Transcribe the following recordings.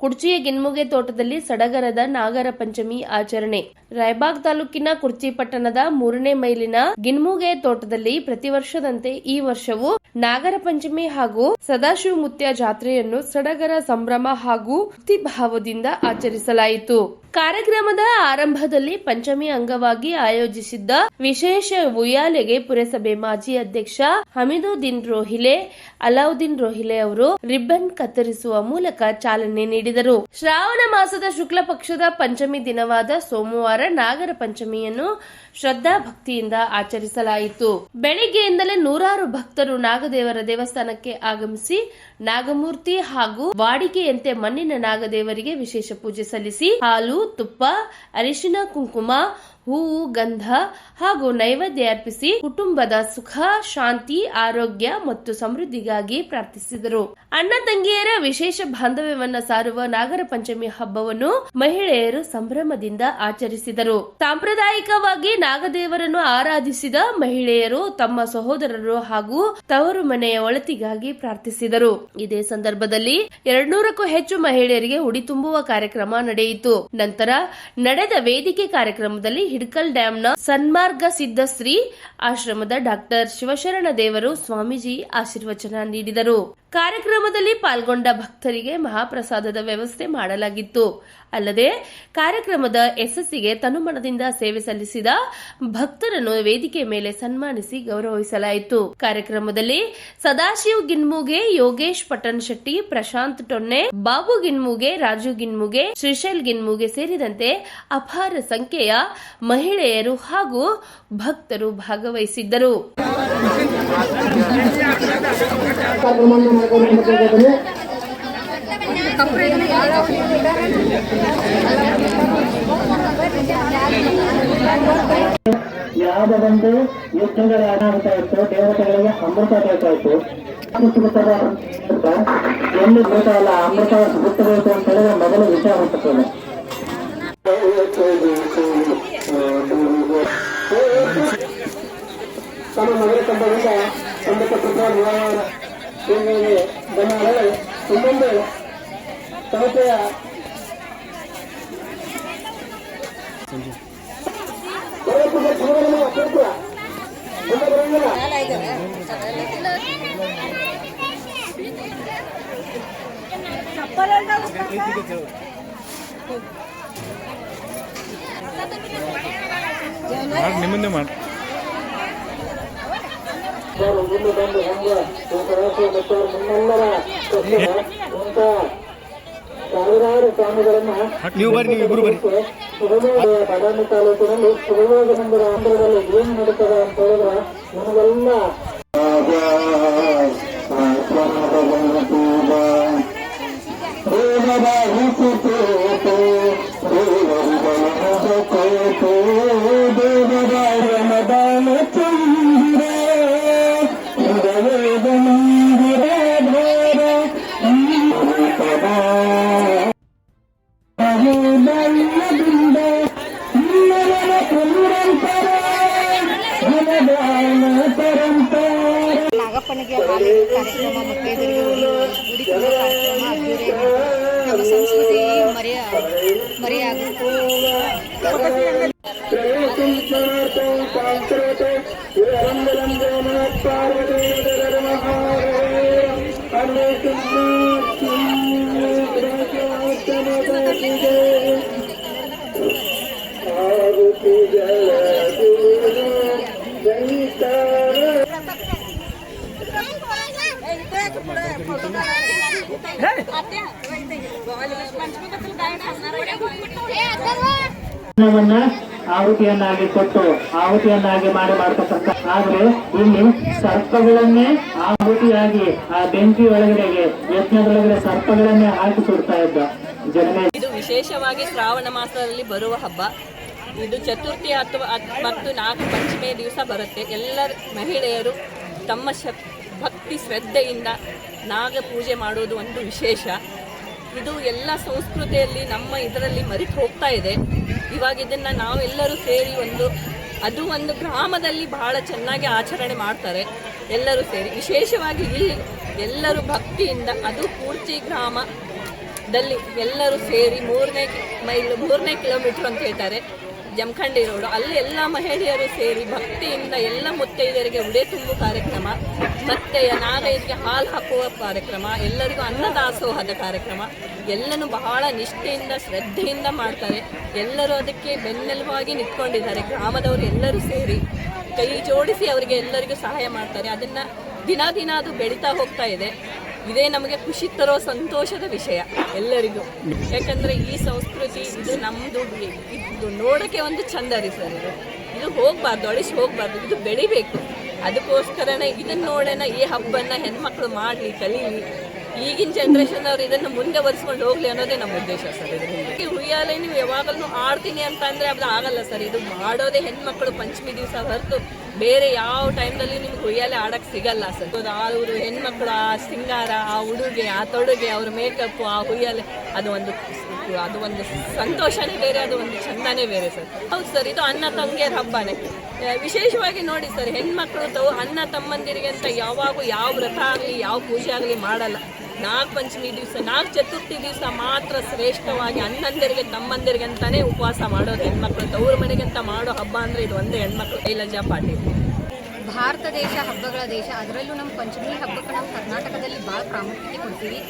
ಕುಡ್ಚಿಯ ಗಿನ್ಮುಗೆ ತೋಟದಲ್ಲಿ ಸಡಗರದ ನಾಗರ ಪಂಚಮಿ ಆಚರಣೆ. ರಾಯಬಾಗ್ ತಾಲೂಕಿನ ಕುಡ್ಚಿ ಪಟ್ಟಣದ 3ನೇ ಮೈಲಿನ ಗಿನ್ಮುಗೆ ತೋಟದಲ್ಲಿ ಪ್ರತಿ ವರ್ಷದಂತೆ ಈ ವರ್ಷವೂ ನಾಗರ ಪಂಚಮಿ ಹಾಗೂ ಸದಾಶಿವಮುತ್ಯ ಜಾತ್ರೆಯನ್ನು ಸಡಗರ ಸಂಭ್ರಮ ಹಾಗೂ ಭಕ್ತಿಭಾವದಿಂದ ಆಚರಿಸಲಾಯಿತು. ಕಾರ್ಯಕ್ರಮದ ಆರಂಭದಲ್ಲಿ ಪಂಚಮಿ ಅಂಗವಾಗಿ ಆಯೋಜಿಸಿದ್ದ ವಿಶೇಷ ಉಯ್ಯಾಲೆಗೆ ಪುರಸಭೆ ಮಾಜಿ ಅಧ್ಯಕ್ಷ ಹಮೀದುದ್ದೀನ್ ರೋಹಿಲೆ, ಅಲಾವುದ್ದೀನ್ ರೋಹಿಲೆ ಅವರು ರಿಬ್ಬನ್ ಕತ್ತರಿಸುವ ಮೂಲಕ ಚಾಲನೆ ನೀಡಿದರು. ಶ್ರಾವಣ ಮಾಸದ ಶುಕ್ಲ ಪಕ್ಷದ ಪಂಚಮಿ ದಿನವಾದ ಸೋಮವಾರ ನಾಗರ ಪಂಚಮಿಯನ್ನು ಶ್ರದ್ಧಾ ಭಕ್ತಿಯಿಂದ ಆಚರಿಸಲಾಯಿತು. ಬೆಳಿಗ್ಗೆಯಿಂದಲೇ ನೂರಾರು ಭಕ್ತರು ನಾಗದೇವರ ದೇವಸ್ಥಾನಕ್ಕೆ ಆಗಮಿಸಿ ನಾಗಮೂರ್ತಿ ಹಾಗೂ ವಾಡಿಕೆಯಂತೆ ಮಣ್ಣಿನ ನಾಗದೇವರಿಗೆ ವಿಶೇಷ ಪೂಜೆ ಸಲ್ಲಿಸಿ ಹಾಲು, ತುಪ್ಪ, ಅರಿಶಿನ, ಕುಂಕುಮ, ಹೂವು, ಗಂಧ ಹಾಗೂ ನೈವೇದ್ಯ ಅರ್ಪಿಸಿ ಕುಟುಂಬದ ಸುಖ, ಶಾಂತಿ, ಆರೋಗ್ಯ ಮತ್ತು ಸಮೃದ್ಧಿಗಾಗಿ ಪ್ರಾರ್ಥಿಸಿದರು. ಅಣ್ಣ ತಂಗಿಯರ ವಿಶೇಷ ಬಾಂಧವ್ಯವನ್ನ ಸಾರುವ ನಾಗರ ಪಂಚಮಿ ಹಬ್ಬವನ್ನು ಮಹಿಳೆಯರು ಸಂಭ್ರಮದಿಂದ ಆಚರಿಸಿದರು. ಸಾಂಪ್ರದಾಯಿಕವಾಗಿ ನಾಗದೇವರನ್ನು ಆರಾಧಿಸಿದ ಮಹಿಳೆಯರು ತಮ್ಮ ಸಹೋದರರು ಹಾಗೂ ತವರು ಮನೆಯ ಒಳಿತಿಗಾಗಿ ಪ್ರಾರ್ಥಿಸಿದರು. ಇದೇ ಸಂದರ್ಭದಲ್ಲಿ 200ಕ್ಕೂ ಹೆಚ್ಚು ಮಹಿಳೆಯರಿಗೆ ಉಡಿ ತುಂಬುವ ಕಾರ್ಯಕ್ರಮ ನಡೆಯಿತು. ನಂತರ ನಡೆದ ವೇದಿಕೆ ಕಾರ್ಯಕ್ರಮದಲ್ಲಿ ಹಿಡ್ಕಲ್ ಡ್ಯಾಂನ ಸನ್ಮಾರ್ಗ ಸಿದ್ಧಶ್ರೀ ಆಶ್ರಮದ ಡಾಕ್ಟರ್ ಶಿವಶರಣ ದೇವರು ಸ್ವಾಮೀಜಿ ಆಶೀರ್ವಚನ ನೀಡಿದರು. ಕಾರ್ಯಕ್ರಮದಲ್ಲಿ ಪಾಲ್ಗೊಂಡ ಭಕ್ತರಿಗೆ ಮಹಾಪ್ರಸಾದದ ವ್ಯವಸ್ಥೆ ಮಾಡಲಾಗಿತ್ತು. ಅಲ್ಲದೆ ಕಾರ್ಯಕ್ರಮದ ಯಶಸ್ಸಿಗೆ ತನುಮನದಿಂದ ಸೇವೆ ಸಲ್ಲಿಸಿದ ಭಕ್ತರನ್ನು ವೇದಿಕೆ ಮೇಲೆ ಸನ್ಮಾನಿಸಿ ಗೌರವಿಸಲಾಯಿತು. ಕಾರ್ಯಕ್ರಮದಲ್ಲಿ ಸದಾಶಿವ್ ಗಿನ್ಮುಗೆ, ಯೋಗೇಶ್ ಪಟನ್ ಶೆಟ್ಟಿ, ಪ್ರಶಾಂತ್ ಟೊನ್ನೆ, ಬಾಬು ಗಿನ್ಮುಗೆ, ರಾಜು ಗಿನ್ಮುಗೆ, ಶ್ರೀಶೈಲ್ ಗಿನ್ಮುಗೆ ಸೇರಿದಂತೆ ಅಪಾರ ಸಂಖ್ಯೆಯ ಮಹಿಳೆಯರು ಹಾಗೂ ಭಕ್ತರು ಭಾಗವಹಿಸಿದ್ದರು. ಯಾವುದೋ ಒಂದು ಯುದ್ಧಗಳು ಏನಾಗ್ತಾ ಇತ್ತು, ದೇವತೆಗಳಿಗೆ ಅಮೃತ ಬೇಕಾಯ್ತು. ಎಲ್ಲಿ ಬೇಕಾಗಲ್ಲ, ಅಮೃತ ಬಿಟ್ಟಬೇಕು ಅಂತ ಹೇಳಿದ್ರೆ ಮೊದಲು ವಿಷಯ ಹುಟ್ಟುತ್ತದೆ. ತಮ್ಮ ಮಗಳ ಕಂಬದಿಂದ ಸಂಬಂಧಪಟ್ಟ ಇನ್ನೊಂದು ಸಂಸ್ಥೆಯ ನಿಮ್ಮನ್ನೇ ಮಾಡಿ ಇಲ್ಲಿ ಬಂದು ಹಂಗೆ ಮತ್ತು ಮುನ್ನೆಲ್ಲರ ಸಾವಿರಾರು ಸ್ವಾಮಿಗಳನ್ನು ಬಾದಾಮಿ ತಾಲೂಕಿನಲ್ಲಿ ಶಿವಯೋಗಾನಂದರ ಆಂಧ್ರದಲ್ಲಿ ಏನು ನಡೀತದೆ ಅಂತ ಹೇಳಿದ್ರೆ ನಮಗೆಲ್ಲ ನಾಗಪ್ಪನಿಗೆ ಹಾಲಿನ ಕಾರ್ಯಕ್ರಮ, ಮಕ್ಕಳಿಗೆ ಗುಡಿ ತುಂಬೋ ಕಾರ್ಯಕ್ರಮ ಅದ್ದೂರಿಯಾಗಿ ನಮ್ಮ ಸಂಸ್ಕೃತಿ ಮರೆಯಾಗುತ್ತೆ. ಆಹುತಿಯನ್ನಾಗಿ ಕೊಟ್ಟು ಆಹುತಿಯನ್ನಾಗಿ ಮಾಡತಕ್ಕಂಥ, ಆದ್ರೆ ಇಲ್ಲಿ ಸರ್ಪಗಳನ್ನೇ ಆಹುತಿಯಾಗಿ ಆ ಬೆಂಕಿ ಒಳಗಡೆಗೆ ಯಜ್ಞದೊಳಗಡೆ ಸರ್ಪಗಳನ್ನೇ ಹಾಕಿ ಸುಡ್ತಾ ಇದ್ದ ಜನನೇ. ಇದು ವಿಶೇಷವಾಗಿ ಶ್ರಾವಣ ಮಾಸದಲ್ಲಿ ಬರುವ ಹಬ್ಬ. ಇದು ಚತುರ್ಥಿ ಮತ್ತು ನಾಗ ಪಂಚಮಿ ದಿವಸ ಬರುತ್ತೆ. ಎಲ್ಲ ಮಹಿಳೆಯರು ತಮ್ಮ ಭಕ್ತಿ ಶ್ರದ್ಧೆಯಿಂದ ನಾಗ ಪೂಜೆ ಮಾಡುವುದು ಒಂದು ವಿಶೇಷ. ಇದು ಎಲ್ಲ ಸಂಸ್ಕೃತಿಯಲ್ಲಿ ನಮ್ಮ ಇದರಲ್ಲಿ ಮರೆತು ಹೋಗ್ತಾ ಇದೆ. ಇವಾಗ ಇದನ್ನು ನಾವೆಲ್ಲರೂ ಸೇರಿ ಅದು ಒಂದು ಗ್ರಾಮದಲ್ಲಿ ಬಹಳ ಚೆನ್ನಾಗಿ ಆಚರಣೆ ಮಾಡ್ತಾರೆ ಎಲ್ಲರೂ ಸೇರಿ. ವಿಶೇಷವಾಗಿ ಇಲ್ಲಿ ಎಲ್ಲರೂ ಭಕ್ತಿಯಿಂದ, ಅದು ಕುಡ್ಚಿ ಗ್ರಾಮ ದಲ್ಲಿ ಎಲ್ಲರೂ ಸೇರಿ 3ನೇ ಕಿಲೋಮೀಟರ್ ಅಂತ ಹೇಳ್ತಾರೆ ಜಮಖಂಡಿ ರೋಡು, ಅಲ್ಲಿ ಎಲ್ಲ ಮಹಿಳೆಯರು ಸೇರಿ ಭಕ್ತಿಯಿಂದ ಎಲ್ಲ ಮುತ್ತೈದರಿಗೆ ಉಡೆ ತುಂಬು ಕಾರ್ಯಕ್ರಮ, ಮತ್ತೆ ನಾಗೈದರಿಗೆ ಹಾಲು ಹಾಕುವ ಕಾರ್ಯಕ್ರಮ, ಎಲ್ಲರಿಗೂ ಅನ್ನದಾಸೋಹದ ಕಾರ್ಯಕ್ರಮ ಎಲ್ಲನೂ ಬಹಳ ನಿಷ್ಠೆಯಿಂದ ಶ್ರದ್ಧೆಯಿಂದ ಮಾಡ್ತಾರೆ. ಎಲ್ಲರೂ ಅದಕ್ಕೆ ಬೆನ್ನೆಲುಬಾಗಿ ನಿಂತ್ಕೊಂಡಿದ್ದಾರೆ. ಗ್ರಾಮದವರು ಎಲ್ಲರೂ ಸೇರಿ ಕೈ ಜೋಡಿಸಿ ಅವರಿಗೆ ಎಲ್ಲರಿಗೂ ಸಹಾಯ ಮಾಡ್ತಾರೆ. ಅದನ್ನು ದಿನ ಅದು ಬೆಳೀತಾ ಹೋಗ್ತಾ ಇದೆ. ಇದೇ ನಮಗೆ ಖುಷಿ ತರೋ ಸಂತೋಷದ ವಿಷಯ ಎಲ್ಲರಿಗೂ. ಯಾಕಂದರೆ ಈ ಸಂಸ್ಕೃತಿ ಇದು ನಮ್ಮದು, ಇದು ನೋಡೋಕ್ಕೆ ಒಂದು ಚಂದ ರೀ ಸರ್. ಇದು ಹೋಗಬಾರ್ದು, ಅಳಿಸಿ ಹೋಗಬಾರ್ದು, ಇದು ಬೆಳಿಬೇಕು. ಅದಕ್ಕೋಸ್ಕರನೇ ಇದನ್ನು ನೋಡೋಣ, ಈ ಹಬ್ಬನ ಹೆಣ್ಮಕ್ಳು ಮಾಡಲಿ, ಕಲೀಲಿ, ಈಗಿನ ಜನ್ರೇಷನ್ ಅವ್ರು ಇದನ್ನು ಮುಂದೆ ಒರೆಸ್ಕೊಂಡು ಹೋಗ್ಲಿ ಅನ್ನೋದೇ ನಮ್ಮ ಉದ್ದೇಶ ಸರ್. ಇದರಿಂದ ಉಯ್ಯಾಲೆ ನೀವು ಯಾವಾಗಲೂ ಆಡ್ತೀನಿ ಅಂತ ಅಂದರೆ ಅದು ಆಗಲ್ಲ ಸರ್. ಇದು ಮಾಡೋದೇ ಹೆಣ್ಮಕ್ಳು ಪಂಚಮಿ ದಿವಸ ಹೊರತು ಬೇರೆ ಯಾವ ಟೈಮ್ನಲ್ಲಿ ನಿಮ್ಗೆ ಉಯ್ಯಾಲೆ ಆಡಕ್ಕೆ ಸಿಗಲ್ಲ ಸರ್. ಅವರು ಹೆಣ್ಮಕ್ಳು ಆ ಸಿಂಗಾರ, ಆ ಉಡುಗೆ, ಆ ತೊಡುಗೆ, ಅವ್ರ ಮೇಕಪ್ಪು, ಆ ಉಯ್ಯಾಲೆ ಅದು ಒಂದು ಸಂತೋಷನೇ ಬೇರೆ, ಅದು ಒಂದು ಚಂದನೇ ಬೇರೆ ಸರ್. ಹೌದು ಸರ್, ಇದು ಅಣ್ಣ ತಂಗಿಯರ ಹಬ್ಬನೇ. ವಿಶೇಷವಾಗಿ ನೋಡಿ ಸರ್, ಹೆಣ್ಮಕ್ಳು ಅಣ್ಣ ತಮ್ಮಂದಿರಿಗೆ ಅಂತ ಯಾವಾಗೂ ಯಾವ ವ್ರತ ಆಗಲಿ ಯಾವ ಪೂಜೆ ಆಗಲಿ ಮಾಡಲ್ಲ. ನಾಗ ಪಂಚಮಿ ದಿವಸ, ನಾಗ ಚತುರ್ಥಿ ದಿವಸ ಮಾತ್ರ ಶ್ರೇಷ್ಠವಾಗಿ ಅಣ್ಣಂದಿರಿಗೆ ತಮ್ಮಂದಿರಿಗೆ ಅಂತಾನೆ ಉಪವಾಸ ಮಾಡೋದು ಹೆಣ್ಮಕ್ಳು. ತವ್ರ ಮನೆಗೆ ಅಂತ ಮಾಡೋ ಹಬ್ಬ ಅಂದರೆ ಇದು ಒಂದೇ ಹೆಣ್ಮಕ್ಳು. ಶೈಲಜಾ ಪಾಟೀಲ್. ಭಾರತ ದೇಶ ಹಬ್ಬಗಳ ದೇಶ, ಅದರಲ್ಲೂ ನಮ್ಮ ಪಂಚಮಿ ಹಬ್ಬಕ್ಕೆ ನಾವು ಕರ್ನಾಟಕದಲ್ಲಿ ಭಾಳ ಪ್ರಾಮುಖ್ಯತೆ ಕೊಡ್ತೀವಿ.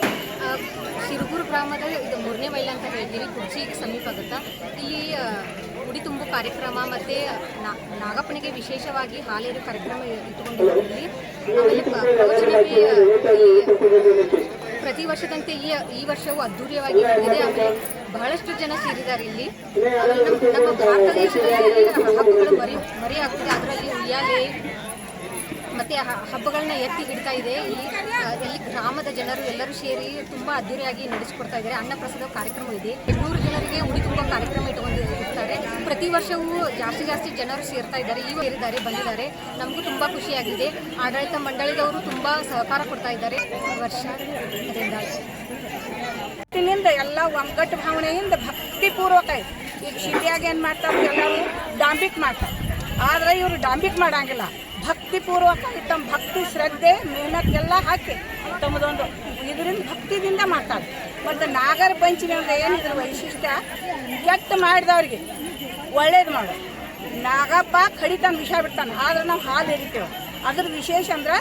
ಸಿರುಗೂರು ಗ್ರಾಮದ ಇದು 3ನೇ ಮೈಲ್ ಅಂತ ಹೇಳ್ತೀವಿ, ಕುರ್ಚಿಗೆ ಸಮೀಪ ಆಗುತ್ತಾ. ಇಲ್ಲಿ ಉಡಿ ತುಂಬು ಕಾರ್ಯಕ್ರಮ ಮತ್ತು ನಾಗಪ್ಪನಿಗೆ ವಿಶೇಷವಾಗಿ ಹಾಲೇರು ಕಾರ್ಯಕ್ರಮ ಇಟ್ಟುಕೊಂಡಿದ್ದೀವಿ. ಆಮೇಲೆ ಪ್ರತಿ ವರ್ಷದಂತೆ ಈ ವರ್ಷವೂ ಅದ್ದೂರಿಯವಾಗಿ ನಡೆದಿದೆ. ಆಮೇಲೆ ಬಹಳಷ್ಟು ಜನ ಸೇರಿದ್ದಾರೆ ಇಲ್ಲಿ. ನಮ್ಮ ಭಾರತ ದೇಶದಲ್ಲಿ ಹಬ್ಬಗಳು ಮರೆಯಾಗ್ತದೆ. ಅದರಲ್ಲಿ ಉಯ್ಯಾಲೆ ಮತ್ತು ಹಬ್ಬಗಳನ್ನ ಎತ್ತಿ ಹಿಡ್ತಾ ಇದೆ. ಇಲ್ಲಿ ಗ್ರಾಮದ ಜನರು ಎಲ್ಲರೂ ಸೇರಿ ತುಂಬ ಅದ್ದೂರಿಯಾಗಿ ನಡೆಸಿಕೊಡ್ತಾ ಇದ್ದಾರೆ. ಅನ್ನಪ್ರಸಾದ ಕಾರ್ಯಕ್ರಮ ಇದೆ. 800 ಜನರಿಗೆ ಉಡಿ ತುಂಬ ಕಾರ್ಯಕ್ರಮ ಇಟ್ಕೊಂಡಿರ್ತಾರೆ. ಪ್ರತಿ ವರ್ಷವೂ ಜಾಸ್ತಿ ಜನರು ಸೇರ್ತಾ ಇದ್ದಾರೆ. ಸೇರಿದ್ದಾರೆ, ಬಂದಿದ್ದಾರೆ. ನಮಗೂ ತುಂಬ ಖುಷಿಯಾಗಿದೆ. ಆಡಳಿತ ಮಂಡಳಿದವರು ತುಂಬ ಸಹಕಾರ ಕೊಡ್ತಾ ಇದ್ದಾರೆ. ವರ್ಷ ಇದರಿಂದ ಎಲ್ಲ ಒಗ್ಗಟ್ಟು ಭಾವನೆಯಿಂದ ಭಕ್ತಿಪೂರ್ವಕ ಇದೆ. ಈಗ ಶಿಟಿಯಾಗ ಏನು ಮಾಡ್ತಾರೆ, ಎಲ್ಲರೂ ಡಾಂಬಿಕ್ ಮಾಡ್ತಾರೆ. ಆದರೆ ಇವರು ಡಾಂಬಿಕ್ ಮಾಡೋಂಗಿಲ್ಲ. ಭಕ್ತಿಪೂರ್ವಕ ತಮ್ಮ ಭಕ್ತಿ ಶ್ರದ್ಧೆ ಮೆಹನತ್ತೆಲ್ಲ ಹಾಕಿ ತಮ್ಮದೊಂದು ಇದರಿಂದ ಭಕ್ತಿದಿಂದ ಮಾಡ್ತಾರೆ. ಮತ್ತು ನಾಗರ ಪಂಚಮಿ ಅಂದರೆ ಏನಿದ್ರ ವೈಶಿಷ್ಟ್ಯ, ಕೆಟ್ಟ ಮಾಡಿದವ್ರಿಗೆ ಒಳ್ಳೇದು ಮಾಡು. ನಾಗಪ್ಪ ಕಡಿತಾನೆ ವಿಷ ಬಿಡ್ತಾನೆ, ಆದ್ರೆ ನಾವು ಹಾಲು ಎರಿತೇವೆ. ಅದ್ರ ವಿಶೇಷ ಅಂದ್ರೆ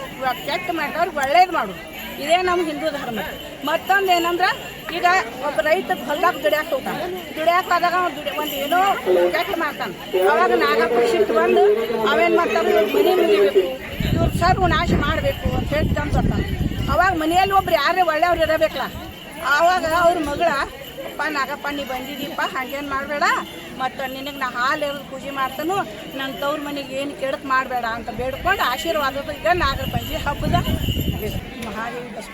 ಕೆಟ್ಟ ಮಾಡಿದವ್ರಿಗೆ ಒಳ್ಳೇದು ಮಾಡು. ಇದೇ ನಮ್ಮ ಹಿಂದೂ ಧರ್ಮ. ಮತ್ತೊಂದು ಏನಂದ್ರೆ, ಈಗ ಒಬ್ಬ ರೈತ ಹೊಲ್ದಾಗ ದುಡಿಯಾಕೆ ಹೋಗ್ತಾನೆ. ದುಡಿಯಾಕೆ ಹೋದಾಗ ಒಂದು ಏನೋ ಕೆಟ್ಟ ಮಾಡ್ತಾನೆ. ಅವಾಗ ನಾಗಪ್ಪ ಸಿಟ್ಟು ಬಂದು ಅವೇನು ಮಾಡ್ತಾನೆ, ಮನೆ ಮುಗಿಬೇಕು, ಇವ್ರು ಸರ್ವನಾಶ ಮಾಡಬೇಕು ಅಂತ ಹೇಳಿ ತಂದು ಬರ್ತಾನೆ. ಅವಾಗ ಮನೆಯಲ್ಲಿ ಒಬ್ರು ಯಾರೇ ಒಳ್ಳೆಯವ್ರು ಇರಬೇಕಲ್ಲ. ಆವಾಗ ಅವ್ರ ಮಗಳ, ಅಪ್ಪ ನಾಗಪ್ಪ ನೀ ಬಂದಿದ್ದೀಪ್ಪ, ಹಾಗೇನು ಮಾಡಬೇಡ, ಮತ್ತು ನಿನಗೆ ನಾ ಹಾಲು ಎರೆದು ಪೂಜೆ ಮಾಡ್ತಾನು, ನನ್ನ ತವ್ರ ಮನೆಗೆ ಏನು ಕೆಡಕ್ ಮಾಡಬೇಡ ಅಂತ ಬೇಡ್ಕೊಂಡು ಆಶೀರ್ವಾದದ ಈಗ ನಾಗರ ಪಂಚಮಿ ಹಬ್ಬದ ಮಹಾದೇವಿ ಬಸ್